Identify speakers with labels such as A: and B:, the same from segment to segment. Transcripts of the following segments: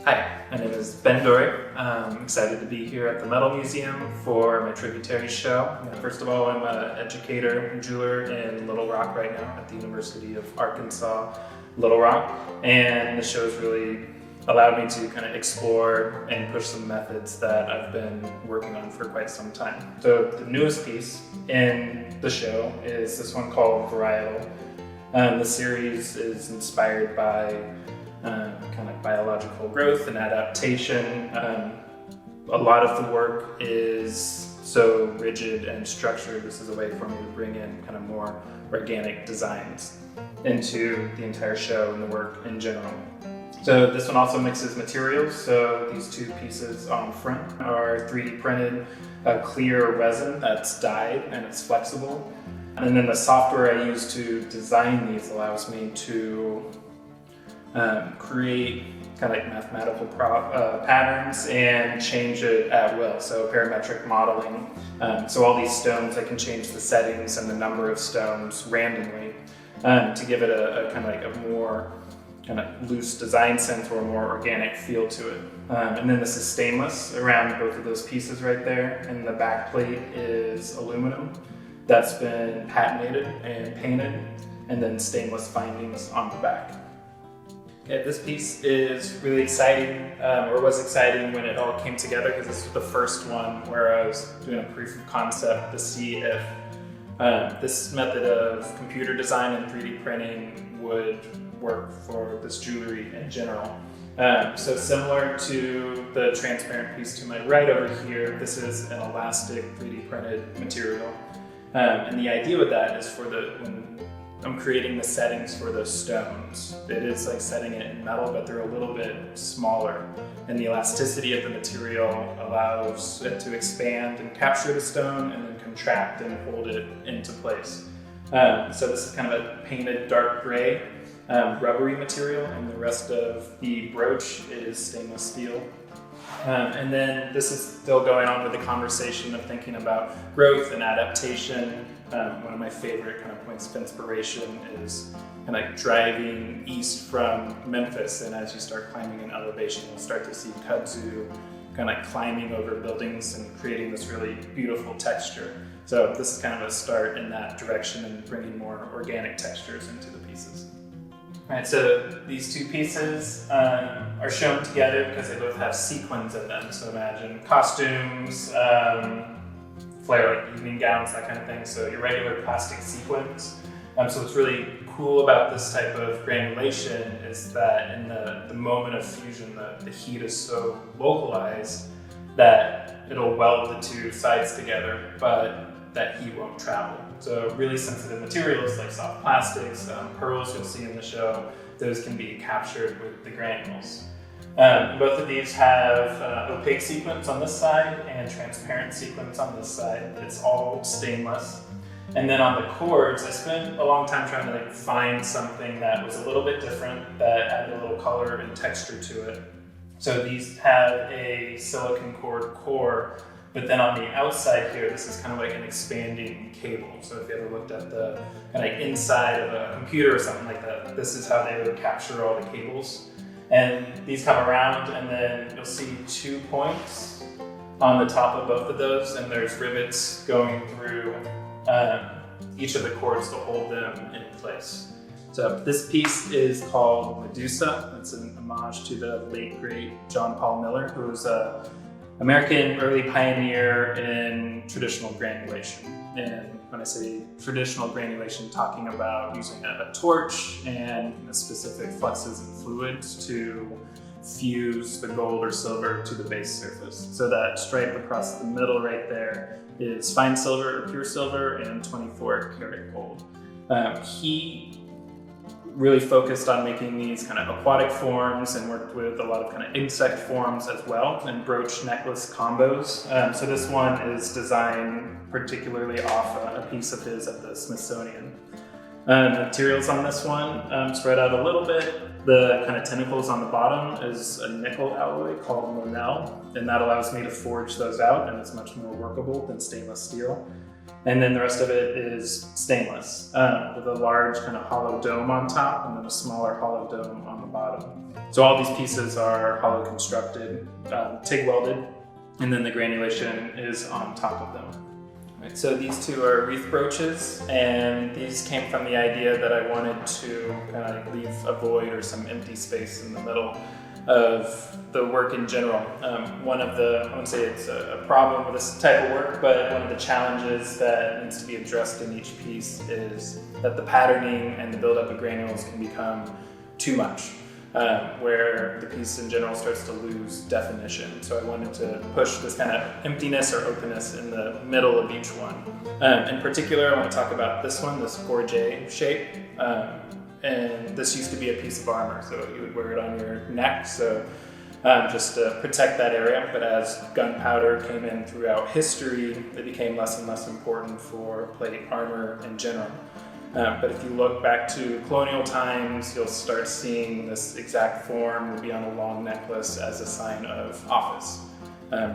A: Hi, my name is Ben Dory. I'm excited to be here at the Metal Museum for my Tributaries show. First of all, I'm an educator and jeweler in Little Rock right now at the University of Arkansas, Little Rock. And the show's really allowed me to kind of explore and push some methods that I've been working on for quite some time. So the newest piece in the show is this one called Varietal. The series is inspired by kind of biological growth and adaptation. A lot of the work is so rigid and structured. This is a way for me to bring in kind of more organic designs into the entire show and the work in general. So this one also mixes materials. So these two pieces on front are 3D printed clear resin that's dyed and it's flexible. And then the software I use to design these allows me to create kind of like mathematical patterns and change it at will. So parametric modeling. So all these stones, I can change the settings and the number of stones randomly to give it a kind of like a more kind of loose design sense or a more organic feel to it. And then this is stainless around both of those pieces right there. And the back plate is aluminum that's been patinated and painted, and then stainless findings on the back. Okay, this piece is really exciting, or was exciting when it all came together, because this was the first one where I was doing a proof of concept to see if this method of computer design and 3D printing would work for this jewelry in general. So similar to the transparent piece to my right over here, this is an elastic 3D printed material. And the idea with that is when I'm creating the settings for those stones, it is like setting it in metal, but they're a little bit smaller. And the elasticity of the material allows it to expand and capture the stone and then contract and hold it into place. So this is kind of a painted dark gray rubbery material, and the rest of the brooch is stainless steel. And then this is still going on with the conversation of thinking about growth and adaptation. One of my favorite kind of points of inspiration is kind of driving east from Memphis, and as you start climbing in elevation, you'll start to see kudzu kind of climbing over buildings and creating this really beautiful texture. So this is kind of a start in that direction and bringing more organic textures into the pieces. All right, so these two pieces are shown together because they both have sequins in them. So imagine costumes, flare like evening gowns, that kind of thing. So your regular plastic sequins. So what's really cool about this type of granulation is that in the moment of fusion, the heat is so localized that it'll weld the two sides together, but that heat won't travel. So really sensitive materials like soft plastics, pearls you'll see in the show, those can be captured with the granules. Both of these have opaque sequins on this side and transparent sequins on this side. It's all stainless. And then on the cords, I spent a long time trying to find something that was a little bit different, that added a little color and texture to it. So these have a silicone core, but then on the outside here, this is kind of like an expanding cable. So if you ever looked at the kind of inside of a computer or something like that, this is how they would capture all the cables. And these come around, and then you'll see 2 points on the top of both of those, and there's rivets going through each of the cords to hold them in place. So this piece is called Medusa. It's an homage to the late great John Paul Miller, who was an American early pioneer in traditional granulation. And when I say traditional granulation, talking about using a torch and specific fluxes and fluids to fuse the gold or silver to the base surface. So that stripe across the middle right there is fine silver or pure silver and 24 karat gold. He really focused on making these kind of aquatic forms and worked with a lot of kind of insect forms as well, and brooch necklace combos. So this one is designed particularly off a piece of his at the Smithsonian. The materials on this one spread out a little bit. The kind of tentacles on the bottom is a nickel alloy called monel, and that allows me to forge those out, and it's much more workable than stainless steel. And then the rest of it is stainless, with a large kind of hollow dome on top and then a smaller hollow dome on the bottom. So all these pieces are hollow constructed, TIG welded, and then the granulation is on top of them. Right, so these two are wreath brooches, and these came from the idea that I wanted to kind of leave a void or some empty space in the middle of the work in general. One of the, I wouldn't say it's a problem with this type of work, but one of the challenges that needs to be addressed in each piece is that the patterning and the buildup of granules can become too much, where the piece in general starts to lose definition. So I wanted to push this kind of emptiness or openness in the middle of each one. In particular, I want to talk about this one, this Gorget shape. And this used to be a piece of armor, so you would wear it on your neck, so just to protect that area. But as gunpowder came in throughout history, it became less and less important for plate armor in general. But if you look back to colonial times, you'll start seeing this exact form would be on a long necklace as a sign of office.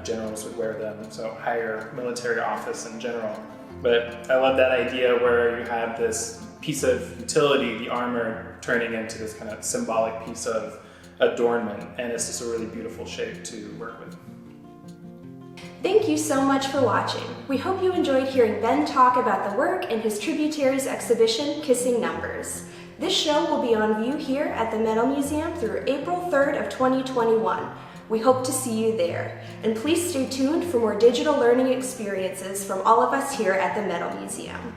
A: Generals would wear them, so higher military office in general. But I love that idea where you have this piece of utility, the armor, turning into this kind of symbolic piece of adornment, and it's just a really beautiful shape to work with.
B: Thank you so much for watching. We hope you enjoyed hearing Ben talk about the work in his Tributaries exhibition, Kissing Numbers. This show will be on view here at the Metal Museum through April 3rd of 2021. We hope to see you there. And please stay tuned for more digital learning experiences from all of us here at the Metal Museum.